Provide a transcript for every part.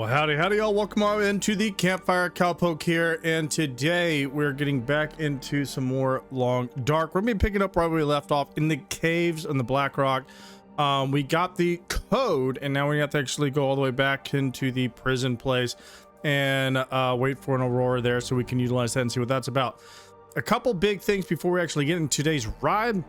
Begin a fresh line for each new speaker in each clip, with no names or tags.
Well, howdy, howdy, y'all. Welcome on into the Campfire Cowpoke here, and today we're getting back into some more Long Dark. We're gonna be picking up where we left off in the caves on the Blackrock. We got the code, and now we have to actually go all the way back into the prison place and wait for an Aurora there so we can utilize that and see what that's about. A couple big things before we actually get into today's ride.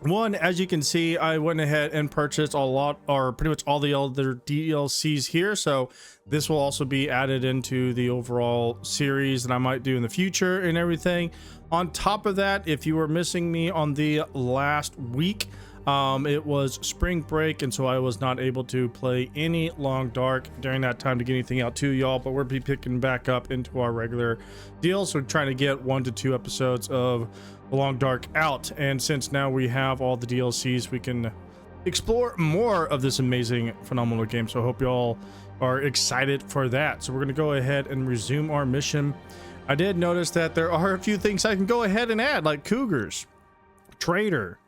One, as you can see, I went ahead and purchased a lot, or pretty much all the other DLCs here, so this will also be added into the overall series that I might do in the future and everything. On top of that, if you were missing me on the last week, it was spring break, and so I was not able to play any Long Dark during that time to get anything out to y'all, but we'll be picking back up into our regular deal, so trying to get 1 to 2 episodes of Long Dark out. And since now we have all the DLCs, we can explore more of this amazing, phenomenal game, so I hope y'all are excited for that. So we're going to go ahead and resume our mission. I did notice that there are a few things I can go ahead and add, like cougars, trader,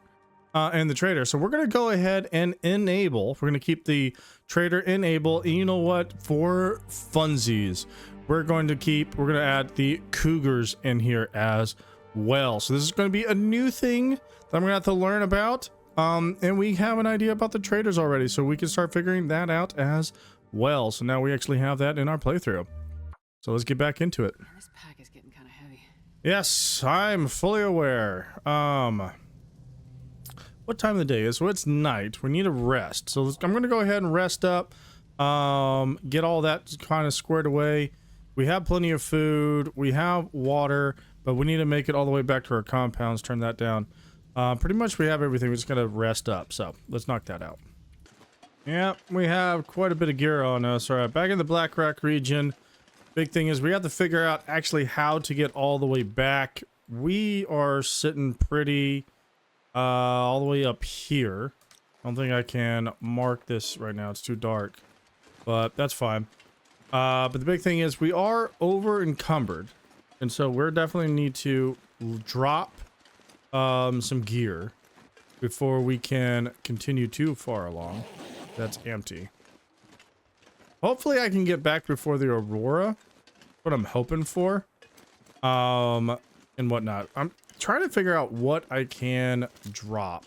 and the trader. So we're going to go ahead and enable. We're going to keep the trader enable, and you know what, for funsies, we're going to add the cougars in here as well. So this is going to be a new thing that I'm gonna have to learn about, and we have an idea about the traders already, so we can start figuring that out as well. So now we actually have that in our playthrough, so let's get back into it.
Man, this pack is getting kind of heavy.
Yes, I'm fully aware. What time of the day is? So it's night. We need a rest, so I'm gonna go ahead and rest up, get all that kind of squared away. We have plenty of food, we have water, but we need to make it all the way back to our compounds. Turn that down. Pretty much we have everything. We just gotta rest up, so let's knock that out. Yeah, we have quite a bit of gear on us. All right, back in the Blackrock region. Big thing is we have to figure out actually how to get all the way back. We are sitting pretty all the way up here. I don't think I can mark this right now. It's too dark, but that's fine. But the big thing is we are over encumbered, and so we're definitely need to drop some gear before we can continue too far along. That's empty. Hopefully I can get back before the Aurora. What I'm hoping for. And whatnot. I'm trying to figure out what I can drop.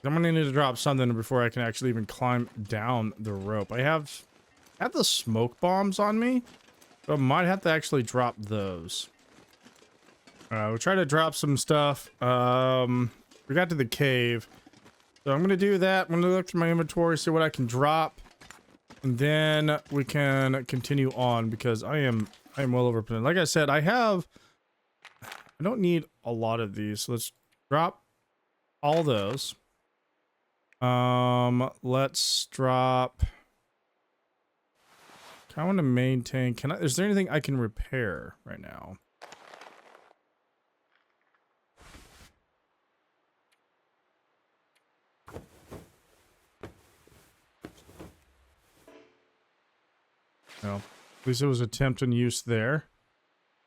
I'm gonna need to drop something before I can actually even climb down the rope. I have the smoke bombs on me, but I might have to actually drop those. We'll try to drop some stuff. We got to the cave, so I'm gonna do that. I'm gonna look through my inventory, see what I can drop, and then we can continue on, because I am well over. Like I said, I don't need a lot of these, so let's drop all those. Let's drop. I want to maintain. Is there anything I can repair right now? No. At least it was attempting use there.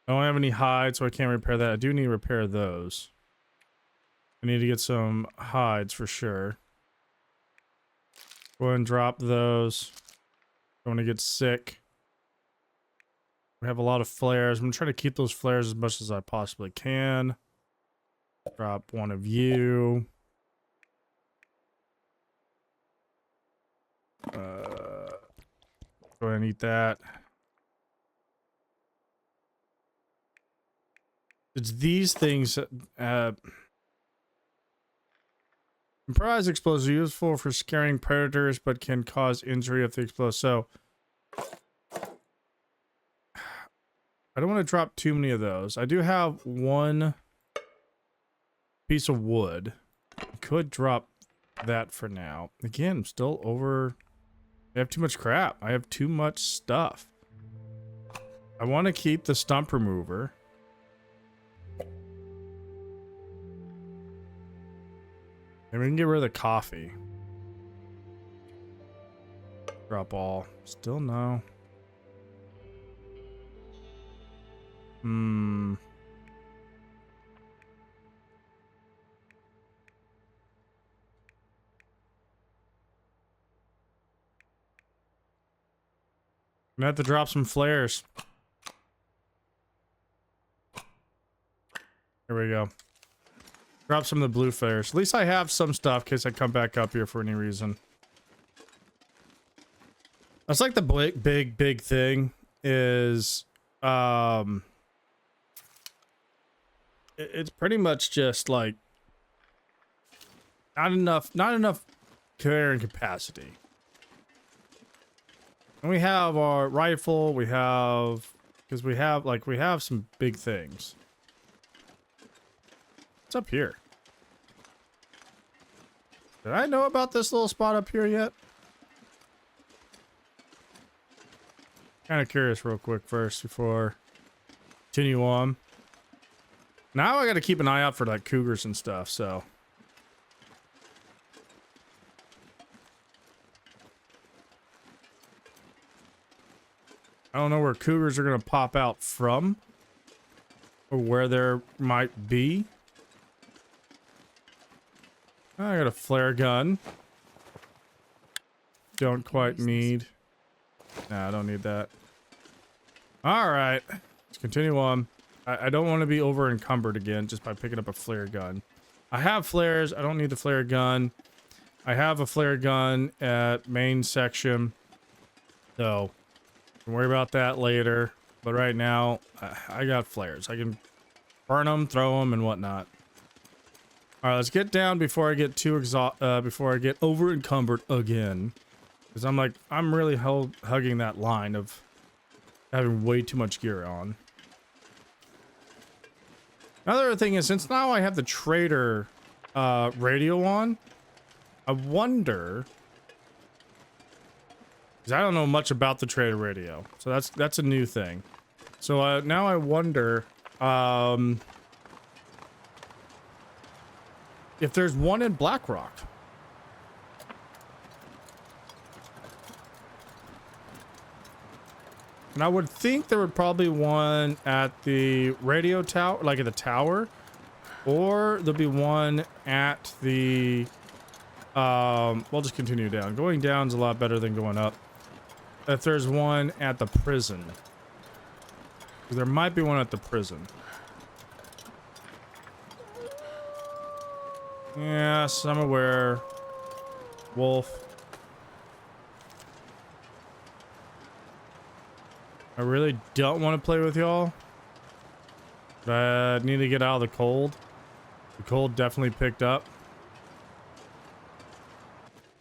I don't have any hides, so I can't repair that. I do need to repair those. I need to get some hides for sure. Go ahead and drop those. Don't want to get sick. We have a lot of flares. I'm trying to keep those flares as much as I possibly can. Drop one of you. Go ahead and eat that. It's these things. Improvised explosives are useful for scaring predators, but can cause injury if they explode. So I don't want to drop too many of those. I do have one piece of wood. I could drop that for now. Again, I'm still over. I have too much crap. I have too much stuff. I want to keep the stump remover. And we can get rid of the coffee. Drop all. Still no. gonna have to drop some flares. Here we go. Drop some of the blue flares. At least I have some stuff in case I come back up here for any reason. That's like the big thing is, it's pretty much just like not enough carrying capacity. And we have our rifle, we have some big things. What's up here? Did I know about this little spot up here yet? Kind of curious real quick first before continue on. Now I got to keep an eye out for like cougars and stuff, so. I don't know where cougars are going to pop out from or where there might be. I got a flare gun. Don't quite need. Nah, I don't need that. All right, let's continue on. I don't want to be over encumbered again just by picking up a flare gun. I have flares. I don't need the flare gun. I have a flare gun at main section, so don't worry about that later. But right now, I got flares. I can burn them, throw them, and whatnot. All right, let's get down before I get too before I get over encumbered again, because I'm really hugging that line of having way too much gear on. Another thing is, since now I have the trader radio on, I wonder, because I don't know much about the trader radio, so that's a new thing. So now I wonder if there's one in Blackrock. And I would think there would probably one at the radio tower, like at the tower, or there'll be one at the, we'll just continue down. Going down is a lot better than going up. If there's one at the prison. There might be one at the prison. Yes, I'm aware. Wolf. I really don't want to play with y'all. But I need to get out of the cold. The cold definitely picked up.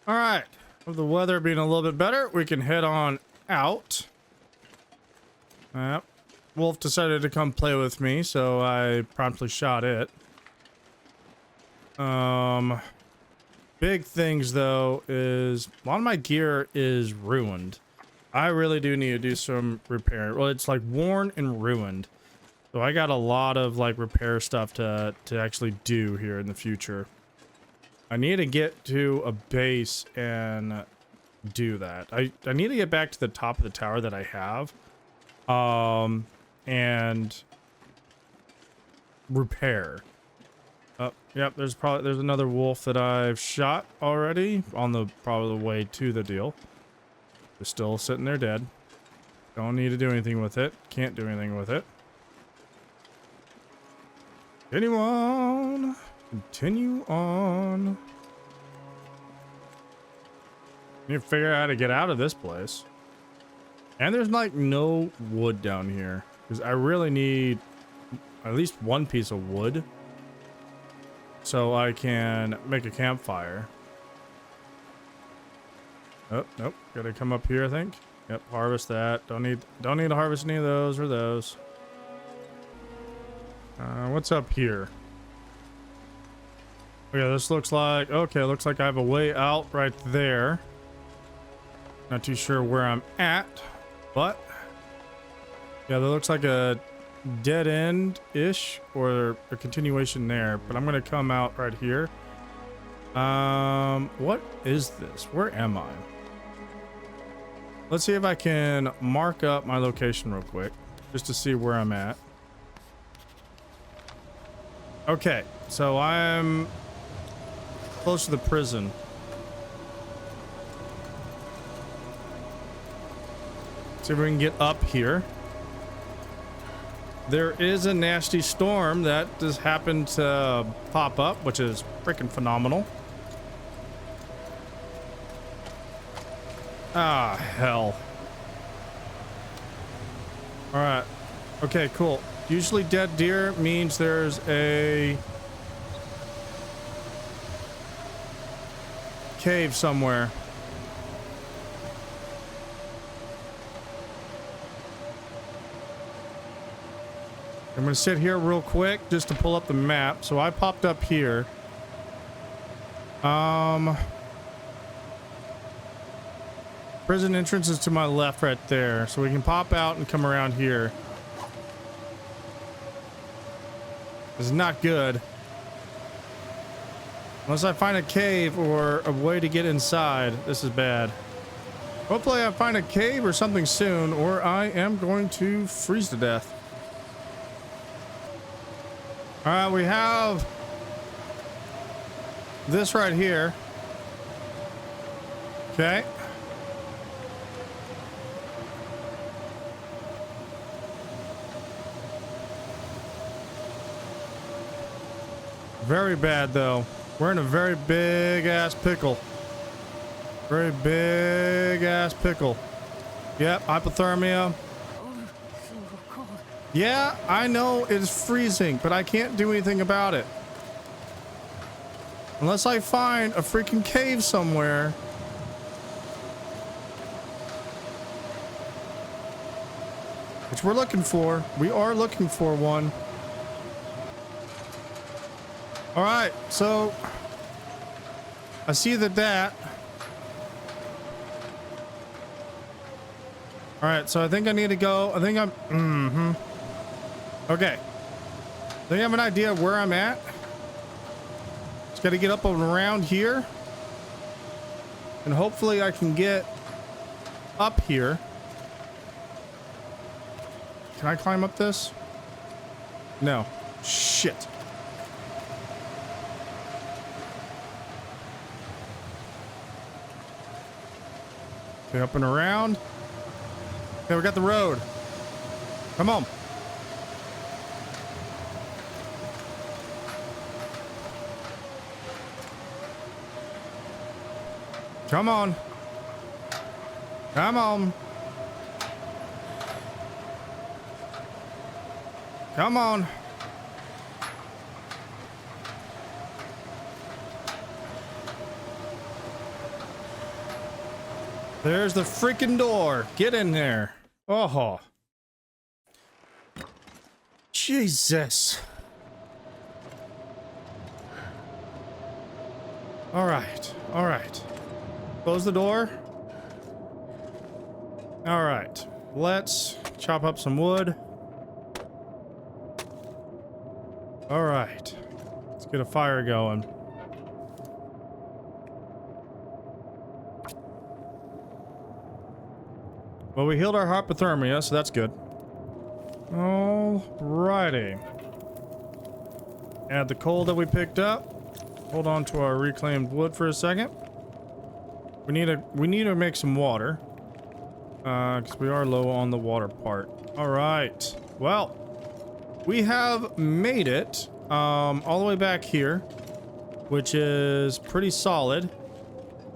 Alright. With the weather being a little bit better, we can head on out. Yep. Wolf decided to come play with me, so I promptly shot it. Big things though is a lot of my gear is ruined. I really do need to do some repair. Well, it's like worn and ruined. So I got a lot of like repair stuff to actually do here in the future. I need to get to a base and do that. I need to get back to the top of the tower that I have. And repair. Oh, yep, there's another wolf that I've shot already on the probably the way to the deal. They're still sitting there dead. Don't need to do anything with it. Can't do anything with it. Continue on. Continue on. Need to figure out how to get out of this place. And there's like no wood down here. Because I really need at least one piece of wood. So I can make a campfire. Oh, nope. Gotta come up here, I think. Yep, harvest that. Don't need to harvest any of those or those. What's up here? Okay, this looks like... Okay, looks like I have a way out right there. Not too sure where I'm at, but... Yeah, that looks like a dead end-ish, or a continuation there, but I'm gonna come out right here. What is this? Where am I? Let's see if I can mark up my location real quick, just to see where I'm at. Okay, so I'm close to the prison. See if we can get up here. There is a nasty storm that just happened to pop up, which is freaking phenomenal. Ah, hell. All right. Okay, cool. Usually dead deer means there's a cave somewhere. I'm gonna sit here real quick just to pull up the map. So I popped up here. Prison entrance is to my left right there. So we can pop out and come around here. This is not good. Unless I find a cave or a way to get inside, this is bad. Hopefully I find a cave or something soon, or I am going to freeze to death. All right, we have this right here. Okay. Very bad, though. We're in a very big ass pickle. Very big ass pickle. Yep, hypothermia. Yeah, I know it's freezing, but I can't do anything about it. Unless I find a freaking cave somewhere. Which we're looking for. We are looking for one. All right, so I see that. All right, so I think I need to go. I think I'm. Okay. I think I have an idea of where I'm at. Just got to get up and around here, and hopefully I can get up here. Can I climb up this? No. Shit. Okay, up and around. Okay, we got the road. Come on. Come on. Come on. Come on. There's the freaking door. Get in there. Oh. Jesus. All right. All right. Close the door. All right. Let's chop up some wood. All right. Let's get a fire going. Well, we healed our hypothermia, so that's good. Alrighty. Add the coal that we picked up. Hold on to our reclaimed wood for a second. We need to make some water. Because we are low on the water part. Alright. Well, we have made it all the way back here, which is pretty solid.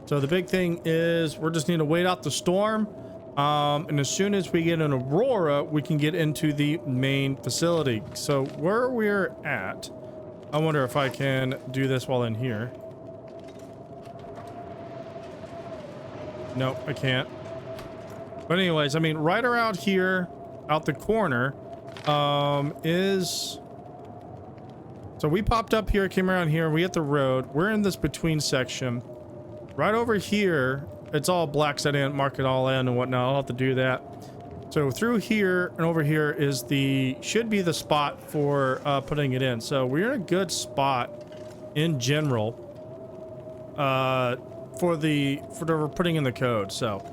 So the big thing is we're just need to wait out the storm. And as soon as we get an aurora, we can get into the main facility. So where we're at, I wonder if I can do this while in here. Nope, I can't. But anyways, I mean, right around here, out the corner, is... So we popped up here, came around here, we hit the road. We're in this between section. Right over here, it's all black set in, mark it all in and whatnot. I'll have to do that. So through here and over here is should be the spot for putting it in. So we're in a good spot in general for putting in the code. So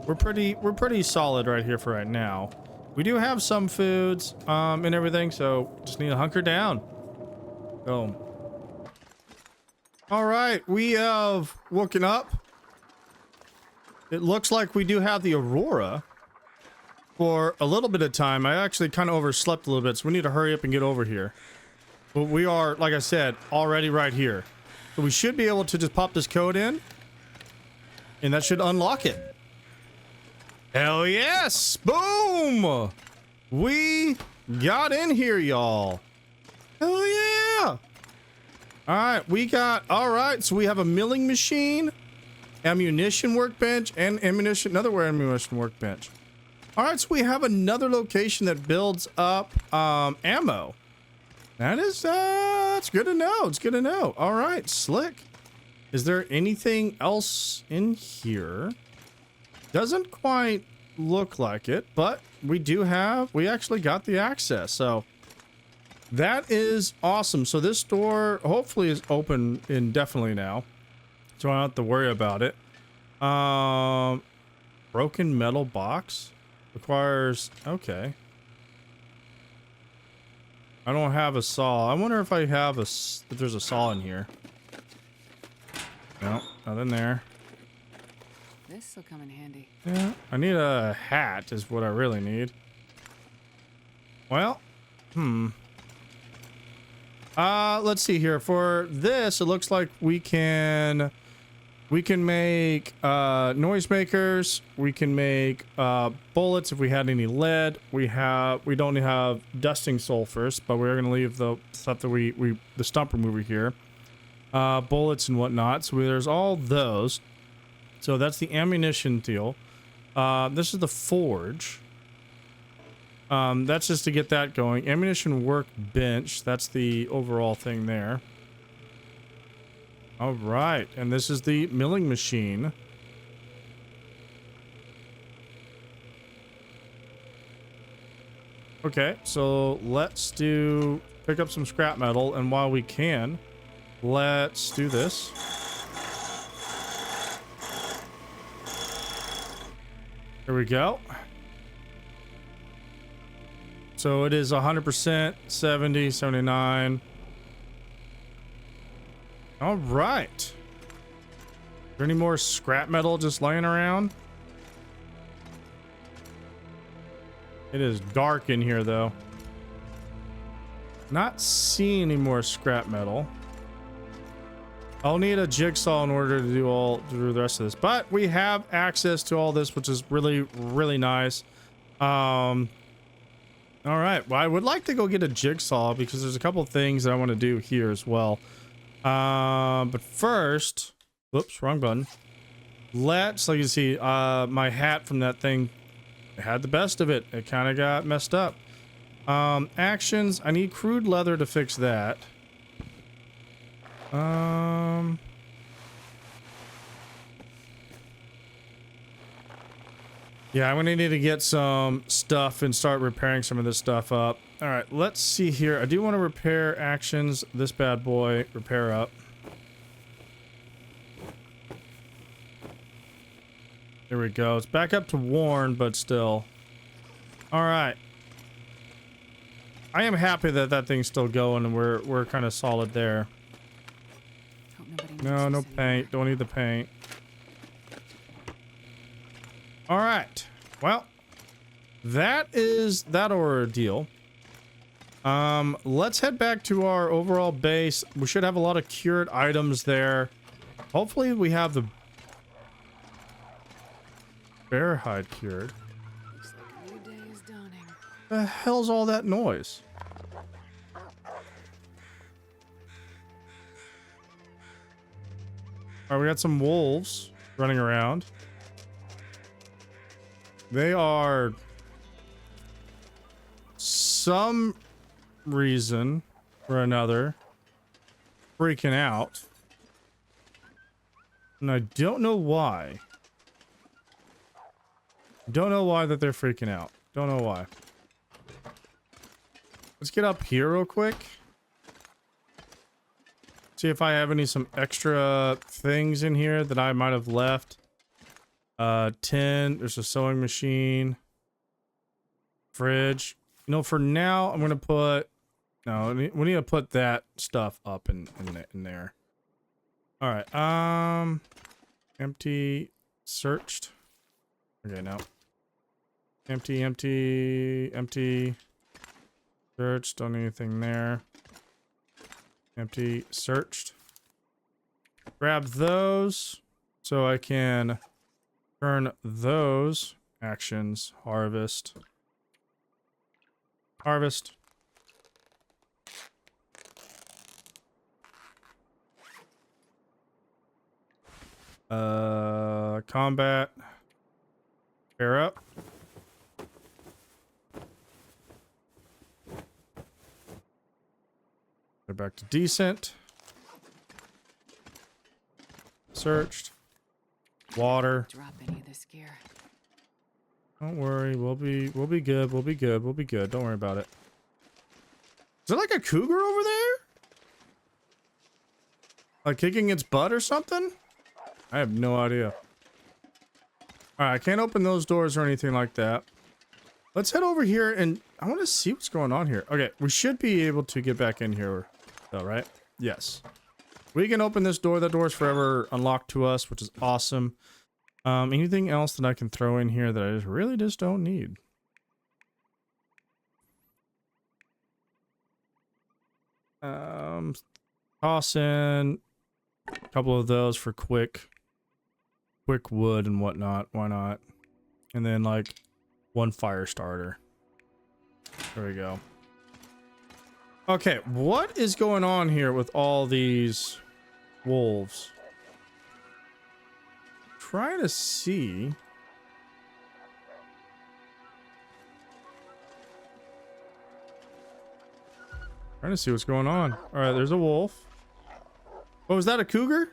we're pretty solid right here for right now. We do have some foods and everything, so just need to hunker down. Boom. All right, we have woken up. It looks like we do have the aurora. for a little bit of time. I actually kind of overslept a little bit, so we need to hurry up and get over here. But we are, like I said, already right here. So we should be able to just pop this code in, and that should unlock it. Hell yes! Boom! We got in here, y'all. Hell yeah! Alright, we got... Alright, so we have a milling machine, ammunition workbench, and another ammunition workbench. Alright, so we have another location that builds up ammo. That is, it's good to know. It's good to know. Alright, slick. Is there anything else in here? Doesn't quite look like it, but we actually got the access, so that is awesome. So this door hopefully is open indefinitely now, so I don't have to worry about it. Broken metal box requires, okay. I don't have a saw. I wonder if I have if there's a saw in here. No, nothing there.
This will come in handy.
Yeah, I need a hat is what I really need. Well, let's see here. For this, it looks like we can make noisemakers. We can make bullets if we had any lead. We don't have dusting sulfurs, but we're gonna leave the stuff that the stump remover here. Bullets and whatnot. So there's all those. So that's the ammunition deal. This is the forge. That's just to get that going. Ammunition workbench. That's the overall thing there. All right, and this is the milling machine. Okay, so let's pick up some scrap metal, and while we can, let's do this. Here we go. So it is 100%, 70, 79. All right. Is there any more scrap metal just laying around? It is dark in here, though. Not seeing any more scrap metal. I'll need a jigsaw in order to do the rest of this, but we have access to all this, which is really, really nice. All right. Well, I would like to go get a jigsaw because there's a couple of things that I want to do here as well. But first, whoops, wrong button. Let's, like you see, my hat from that thing had the best of it. It kind of got messed up. Actions. I need crude leather to fix that. Yeah, I'm gonna need to get some stuff and start repairing some of this stuff up. All right, let's see here. I do want to repair actions. This bad boy, repair up. There we go. It's back up to worn, but still. All right. I am happy that that thing's still going and we're kind of solid there. No, no paint. Don't need the paint. All right. Well, that is that ordeal. Let's head back to our overall base. We should have a lot of cured items there. Hopefully we have the bear hide cured.
Looks like a new day is dawning.
The hell's all that noise? All right, we got some wolves running around. They are some reason or another freaking out. And I don't know why. Don't know why that they're freaking out. Don't know why. Let's get up here real quick. See if I have some extra things in here that I might have left. 10. There's a sewing machine. Fridge. You know, for now, I'm gonna put. No, we need to put that stuff up in there. All right. Empty. Searched. Okay, now. Empty, empty, empty. Searched, don't need anything there. Empty, searched. Grab those so I can turn those actions. Harvest. Harvest. Combat. Pair up. Go back to decent. Searched. Water.
Drop any of this gear.
Don't worry, we'll be good. We'll be good. We'll be good. Don't worry about it. Is there like a cougar over there? Like kicking its butt or something? I have no idea. Alright, I can't open those doors or anything like that. Let's head over here and I want to see what's going on here. Okay, we should be able to get back in here though, right? Yes. We can open this door. That door is forever unlocked to us, which is awesome. Anything else that I can throw in here that I really just don't need? Toss in a couple of those for quick wood and whatnot. Why not? And then like one fire starter. There we go. Okay, what is going on here with all these wolves? Trying to see. Trying to see what's going on. All right, there's a wolf. Oh, is that a cougar?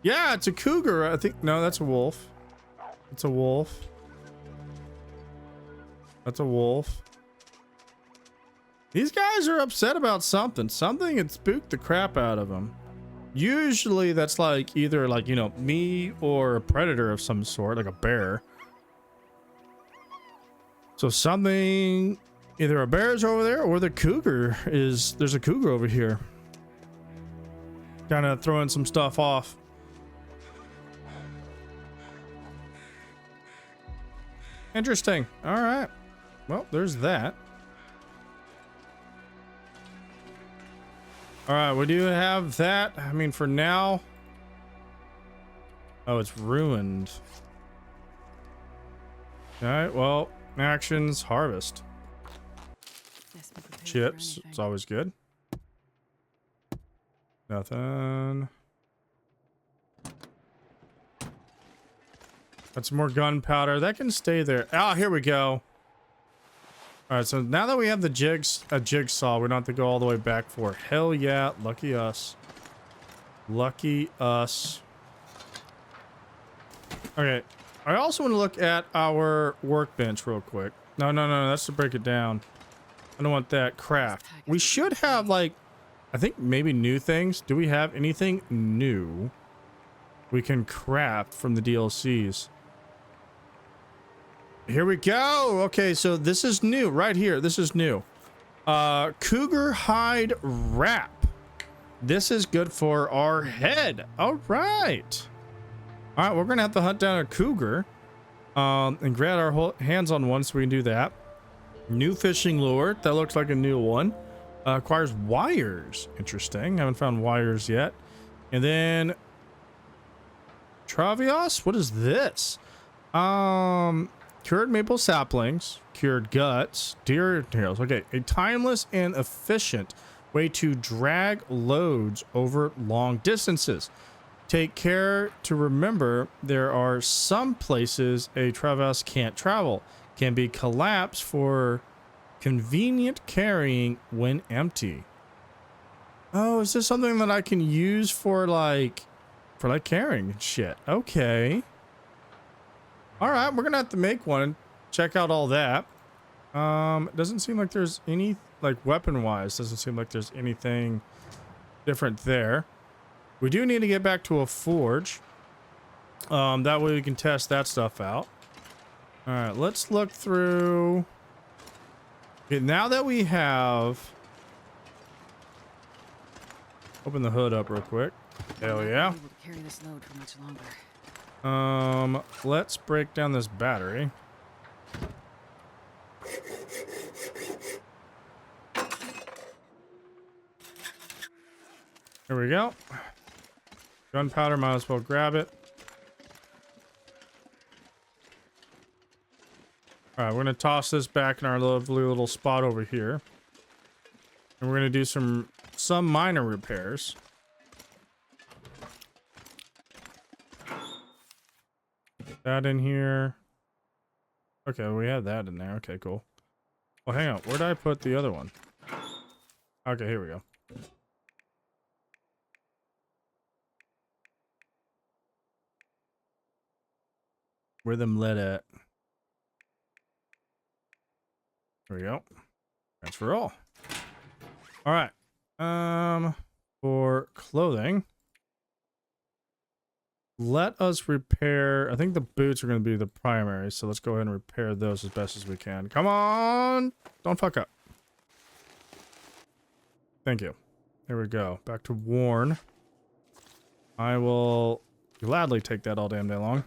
Yeah, it's a cougar. I think. No, that's a wolf. It's a wolf. That's a wolf. These guys are upset about something. Something had spooked the crap out of them. Usually that's like either like, you know, me or a predator of some sort, like a bear. So something, either a bear is over there or the cougar is, there's a cougar over here. Kind of throwing some stuff off. Interesting. All right. Well, there's that. All right, we do have that. I mean, for now. Oh, it's ruined. All right, well, actions, harvest. Chips, it's always good. Nothing. Got some more gunpowder. That can stay there. Ah, here we go. All right, so now that we have the jigsaw, we don't have to go all the way back for it. Hell yeah, lucky us. Lucky us. Okay, I also want to look at our workbench real quick. No, that's to break it down. I don't want that. Craft. We should have, like, I think maybe new things. Do we have anything new we can craft from the DLCs? Here we go. Okay, so this is new right here. This is new. Cougar hide wrap. This is good for our head. All right. All right, we're gonna have to hunt down a cougar and grab our hands on one so we can do that. New fishing lure. That looks like a new one. Acquires wires. Interesting. Haven't found wires yet. And then Travios. What is this? Cured maple saplings, cured guts, deer tails. Okay, a timeless and efficient way to drag loads over long distances. Take care to remember there are some places a Travis can't travel. Can be collapsed for convenient carrying when empty. Oh, is this something that I can use for like carrying shit? Okay. All right, we're gonna have to make one and check out all that. It doesn't seem like there's any, like weapon-wise, doesn't seem like there's anything different there. We do need to get back to a forge. That way we can test that stuff out. All right, let's look through. Okay, now that we have, open the hood up real quick. Hell yeah.
Able to carry this load for much longer.
Let's break down this battery. There we go. Gunpowder, might as well grab it. All right, we're gonna toss this back in our lovely little spot over here, and we're gonna do some minor repairs. That in here. Okay, we had that in there. Okay, cool. Well, hang on. Where did I put the other one? Okay, here we go. Where them lead at? There we go. Transfer all. All right. For clothing, let us repair. I think the boots are going to be the primary, so let's go ahead and repair those as best as we can. Come on, don't fuck up. Thank you. There we go. Back to worn. I will gladly take that all damn day long.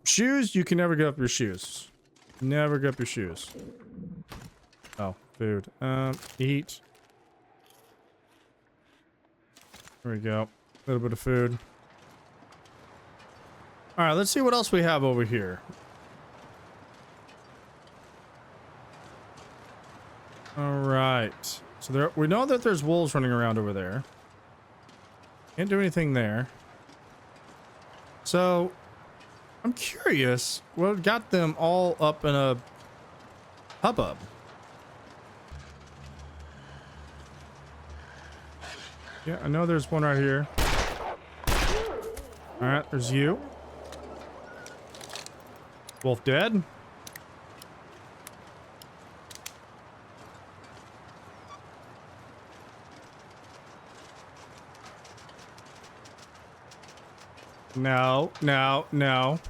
Shoes, you can never get up your shoes. Never get up your shoes. Oh, food. Eat. There we go. A little bit of food. All right, let's see what else we have over here. All right. So we know that there's wolves running around over there. Can't do anything there. So I'm curious what got them all up in a hubbub. Yeah, I know there's one right here. All right, there's you. Wolf dead. No, no, no.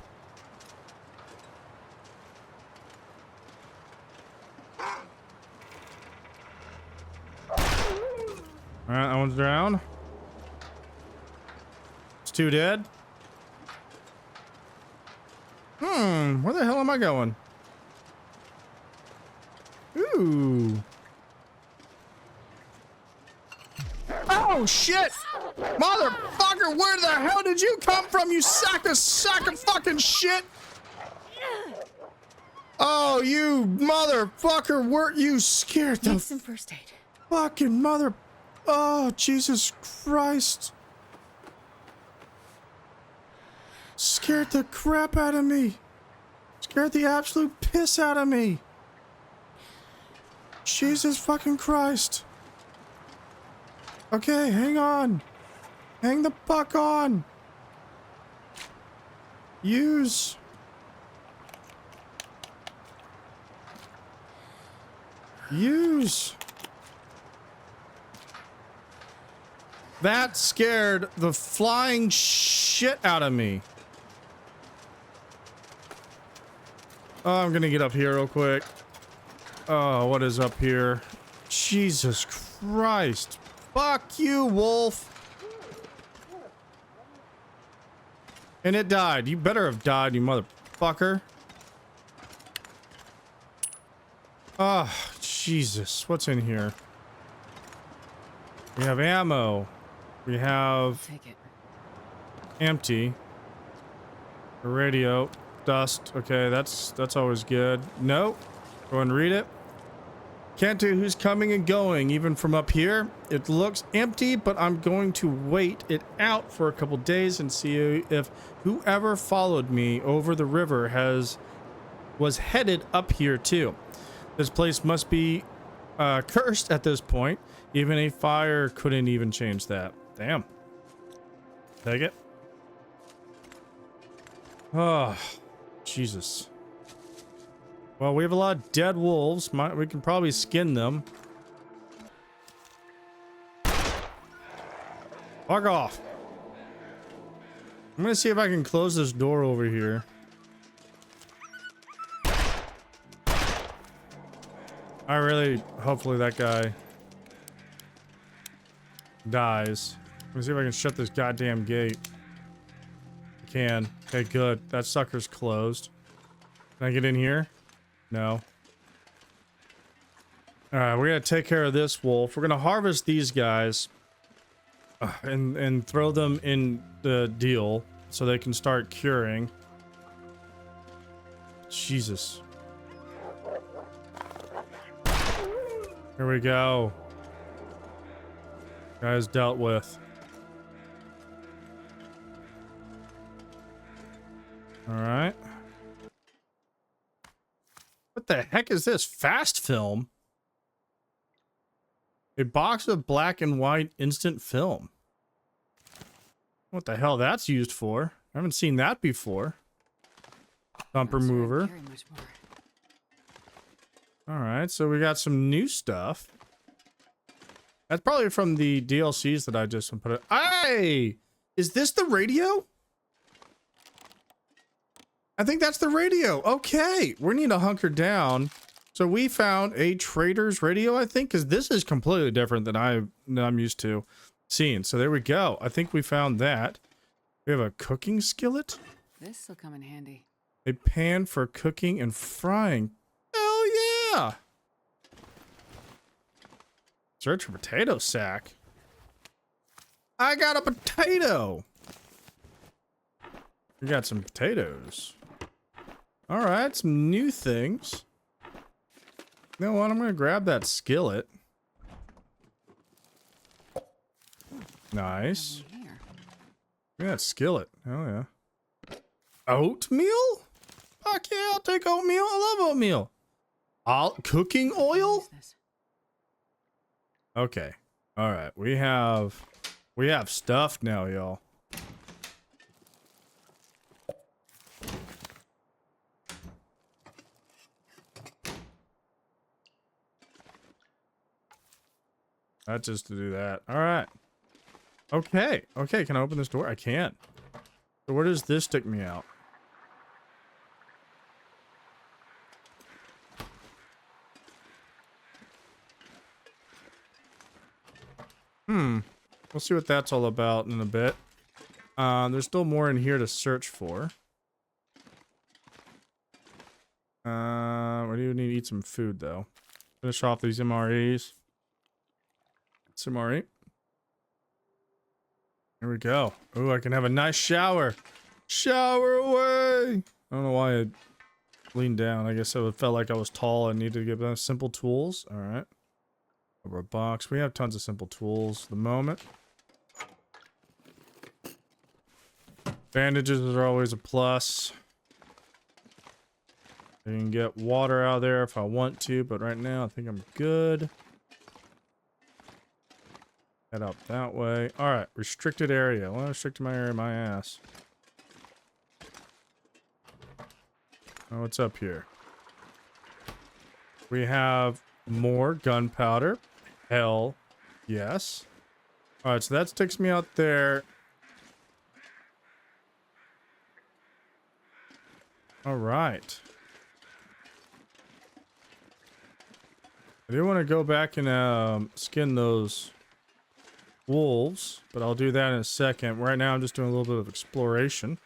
Alright, that one's down. It's two dead. Where the hell am I going? Ooh. Oh shit! Motherfucker, where the hell did you come from, you sack of fucking shit? Oh, you motherfucker, weren't you scared the
Need some first aid.
fucking mother... Oh, Jesus Christ. Scared the crap out of me. Scared the absolute piss out of me. Jesus fucking Christ. Okay, hang on. Hang the fuck on. Use. That scared the flying shit out of me. Oh, I'm gonna get up here real quick. Oh, what is up here? Jesus Christ. Fuck you, wolf. And it died. You better have died, you motherfucker. Oh, Jesus. What's in here? We have ammo. We have
Take it.
empty. A radio. Dust. Okay, that's always good. No. Go and read it. Can't tell who's coming and going, even from up here. It looks empty, but I'm going to wait it out for a couple days and see if whoever followed me over the river was headed up here too. This place must be cursed at this point. Even a fire couldn't even change that. Damn. Take it. Oh, Jesus. Well, we have a lot of dead wolves. We can probably skin them. Fuck off. I'm gonna see if I can close this door over here. Hopefully that guy dies. Let me see if I can shut this goddamn gate. I can. Okay, good. That sucker's closed. Can I get in here? No. Alright, we're gonna take care of this wolf. We're gonna harvest these guys. And throw them in the deal so they can start curing. Jesus. Here we go. Guys dealt with. Alright. What the heck is this? Fast film? A box of black and white instant film. What the hell that's used for? I haven't seen that before. Thumper mover. Alright, so we got some new stuff. That's probably from the DLCs that I just put it. Hey! Is this the radio? I think that's the radio. Okay, we need to hunker down. So we found a trader's radio, I think, because this is completely different than I'm used to seeing. So there we go. I think we found that. We have a cooking skillet.
This will come in handy.
A pan for cooking and frying. Hell yeah! Search for potato sack. I got a potato. We got some potatoes. All right, some new things. You know what? I'm gonna grab that skillet. Nice. Look at that skillet. Oh yeah. Oatmeal? Fuck yeah, I'll take oatmeal. I love oatmeal. Cooking oil? Okay. All right. We have stuff now, y'all. That's just to do that. All right. Okay. Okay. Can I open this door? I can. So where does this stick me out? We'll see what that's all about in a bit. There's still more in here to search for. We do need to eat some food though. Finish off these MREs. Some MRE. Here we go. Ooh, I can have a nice shower. Shower away. I don't know why I leaned down. I guess it felt like I was tall and needed to get them simple tools. All right. Over a box. We have tons of simple tools at the moment. Bandages are always a plus. I can get water out of there if I want to, but right now I think I'm good. Head up that way. Alright, restricted area. Well, restricted my area, my ass. Oh, what's up here? We have more gunpowder. Hell yes. Alright, so that sticks me out there. Alright. I do want to go back and skin those wolves, but I'll do that in a second. Right now I'm just doing a little bit of exploration.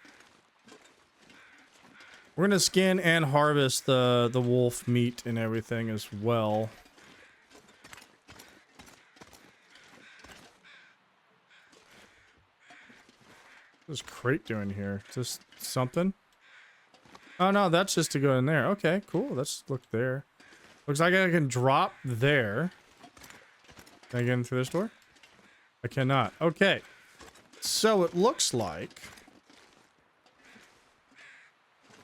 We're gonna skin and harvest the wolf meat and everything as well. What's this crate doing here? Is this something? Oh no, that's just to go in there. Okay, cool. Let's look there. Looks like I can drop there. Can I get in through this door? I cannot. Okay. So it looks like...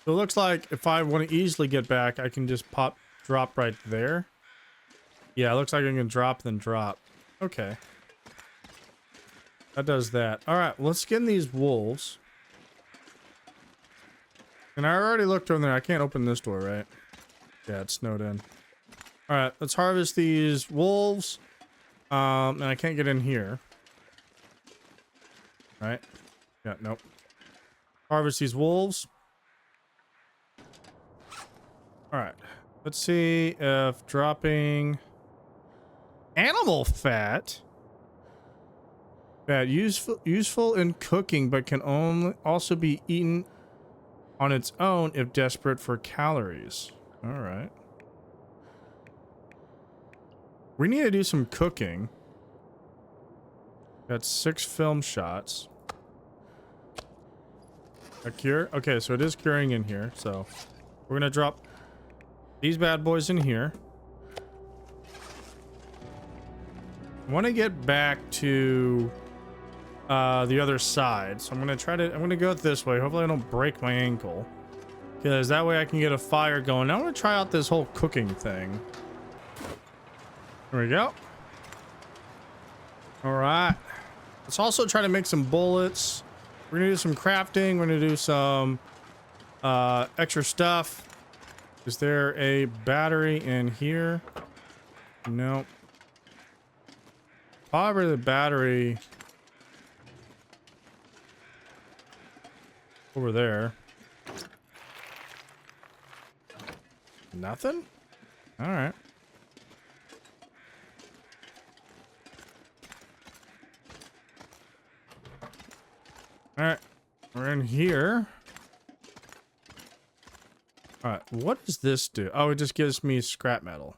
So it looks like if I want to easily get back, I can just drop right there. Yeah, it looks like I can drop, then drop. Okay. That does that. Alright, let's skin these wolves. And I already looked over there. I can't open this door, right? Yeah, it's snowed in. Alright, let's harvest these wolves. And I can't get in here. Right? Yeah, nope. Harvest these wolves. Alright. Let's see if dropping animal fat. Bad. Useful in cooking, but can only also be eaten on its own if desperate for calories. All right. We need to do some cooking. Got 6 film shots. A cure? Okay, so it is curing in here. So we're gonna drop these bad boys in here. I want to get back to the other side, so I'm gonna go this way. Hopefully I don't break my ankle, because that way I can get a fire going. Now I want to try out this whole cooking thing. There we go. All right, let's also try to make some bullets. We're gonna do some crafting. We're gonna do some extra stuff. Is there a battery in here? No. Probably the battery over there. Nothing? All right. All right. We're in here. All right. What does this do? Oh, it just gives me scrap metal.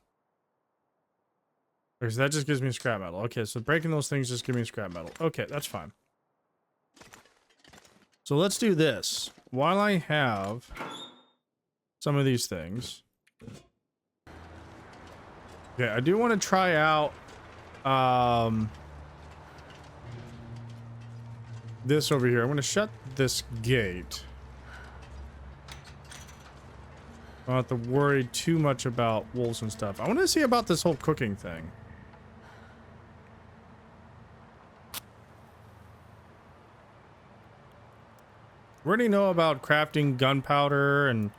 Okay, so that just gives me scrap metal. Okay, so breaking those things just give me scrap metal. Okay, that's fine. So let's do this. While I have some of these things. Okay, I do want to try out this over here. I'm going to shut this gate. I don't have to worry too much about wolves and stuff. I want to see about this whole cooking thing. We already know about crafting gunpowder and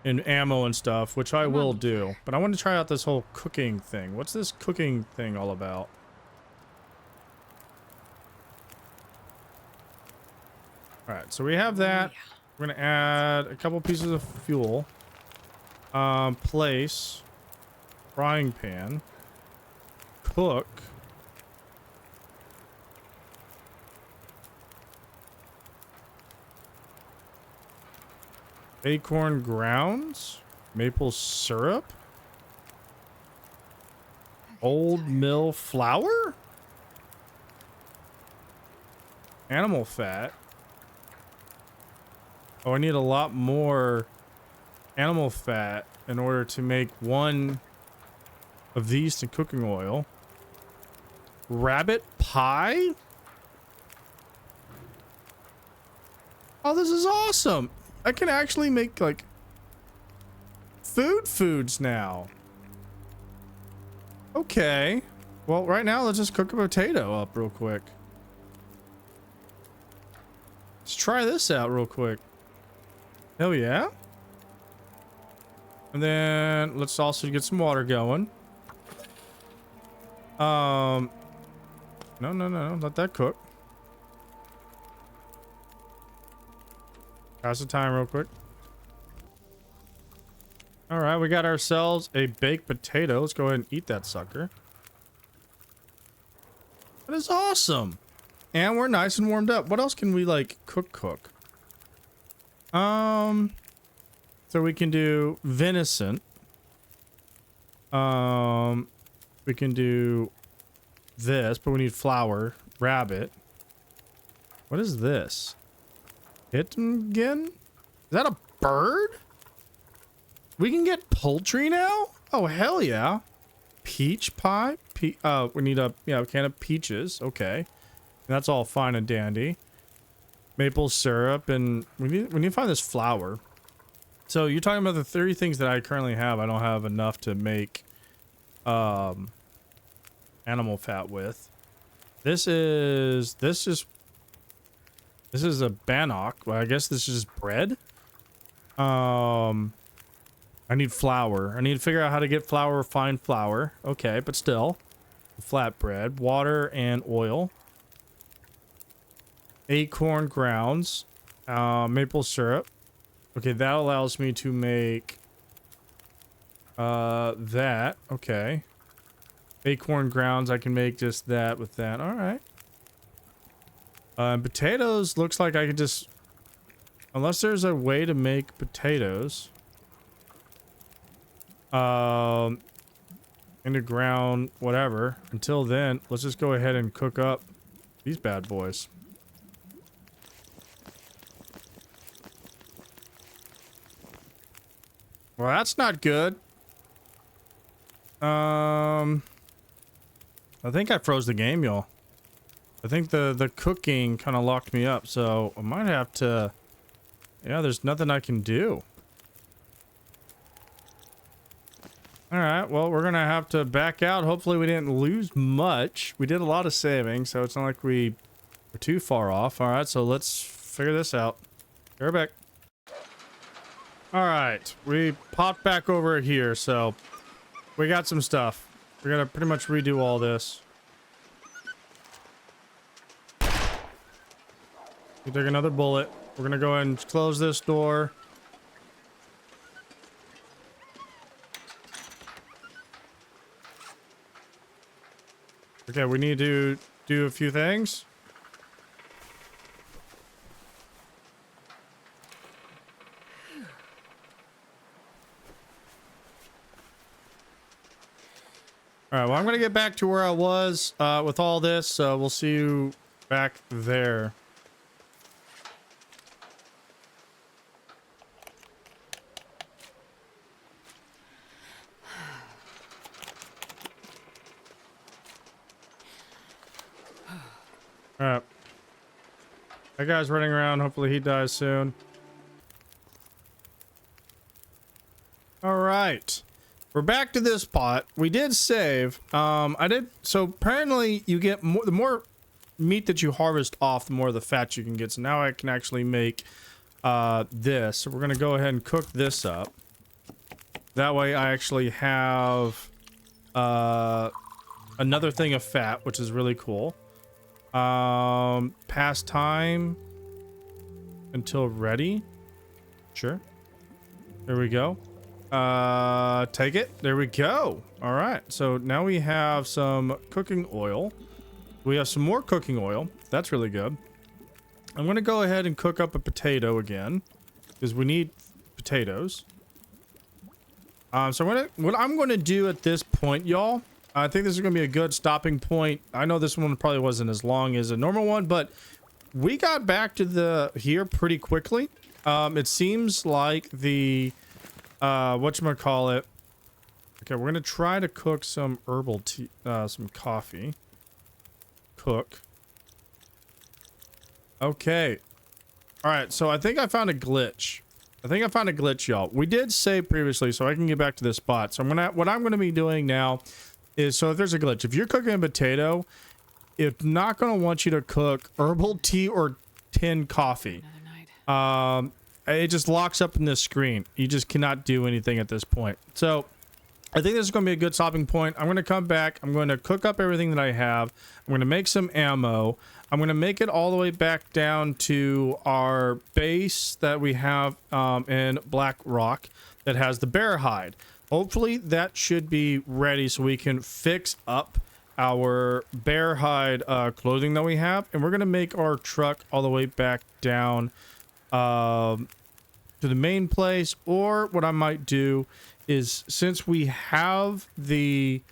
ammo and stuff, which I will do. But I want to try out this whole cooking thing. What's this cooking thing all about? Alright, so we have that. We're going to add a couple pieces of fuel. Place. Frying pan. Cook. Acorn grounds, maple syrup, old mill flour, animal fat. Oh, I need a lot more animal fat in order to make one of these to cooking oil. Rabbit pie? Oh, this is awesome. I can actually make, like, foods now. Okay. Well, right now, let's just cook a potato up real quick. Let's try this out real quick. Hell yeah. And then let's also get some water going. No, let that cook. Pass the time real quick. All right, we got ourselves a baked potato. Let's go ahead and eat that sucker. That is awesome. And we're nice and warmed up. What else can we like cook? So we can do venison. We can do this, but we need flour. Rabbit. What is this? Again? Is that a bird? We can get poultry now? Oh, hell yeah. Peach pie? We need a can of peaches. Okay. That's all fine and dandy. Maple syrup, and we need to find this flour. So you're talking about the 30 things that I currently have. I don't have enough to make animal fat with. This is a bannock. Well, I guess this is bread. I need flour. I need to figure out how to get flour, fine flour. Okay, but still. Flatbread, water, and oil. Acorn grounds. Maple syrup. Okay, that allows me to make that. Okay. Acorn grounds, I can make just that with that. All right. Potatoes looks like I could just, unless there's a way to make potatoes. In the ground, whatever. Until then, let's just go ahead and cook up these bad boys. Well, that's not good. I think I froze the game, y'all. I think the cooking kind of locked me up, so I might have to... Yeah, there's nothing I can do. Alright, well, we're gonna have to back out. Hopefully we didn't lose much. We did a lot of saving, so it's not like we were too far off. Alright, so let's figure this out. Go back. Alright, we popped back over here, so we got some stuff. We're gonna pretty much redo all this. We took another bullet. We're gonna go ahead and close this door. Okay, we need to do a few things. All right, well, I'm going to get back to where I was with all this, so we'll see you back there. All right. That guy's running around. Hopefully he dies soon. All right. We're back to this pot. We did save. So apparently you get more, the more meat that you harvest off, the more of the fat you can get. So now I can actually make this. So we're going to go ahead and cook this up. That way I actually have another thing of fat, which is really cool. Pass time until ready. Sure. There we go. Take it. There we go. All right. So now we have some cooking oil. We have some more cooking oil. That's really good. I'm going to go ahead and cook up a potato again because we need potatoes. So what I'm going to do at this point, y'all, I think this is going to be a good stopping point. I know this one probably wasn't as long as a normal one, but we got back to here pretty quickly. It seems like the, whatchamacallit. Okay, we're going to try to cook some herbal tea, some coffee. Cook. Okay. All right, so I think I found a glitch. Y'all. We did save previously, so I can get back to this spot. So what I'm going to be doing now is, so if there's a glitch, if you're cooking a potato, it's not going to want you to cook herbal tea or tin coffee. It just locks up in this screen. You just cannot do anything at this point. So I think this is going to be a good stopping point. I'm going to come back. I'm going to cook up everything that I have. I'm going to make some ammo. I'm going to make it all the way back down to our base that we have in Blackrock that has the bear hide. Hopefully that should be ready so we can fix up our bear hide clothing that we have. And we're going to make our truck all the way back down to the main place. Or what I might do is, since we have the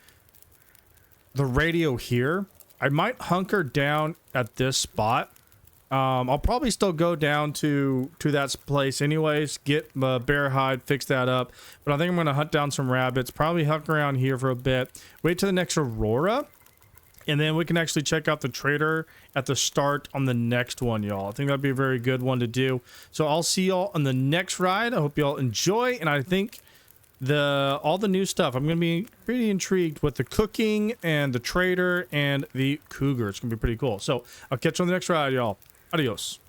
radio here, I might hunker down at this spot. I'll probably still go down to that place anyways, get the bear hide, fix that up. But I think I'm going to hunt down some rabbits, probably hunker around here for a bit, wait till the next Aurora, and then we can actually check out the trader at the start on the next one, y'all. I think that'd be a very good one to do. So I'll see y'all on the next ride. I hope y'all enjoy, and I think all the new stuff, I'm going to be pretty intrigued with the cooking and the trader and the cougar. It's going to be pretty cool. So I'll catch you on the next ride, y'all. Adios.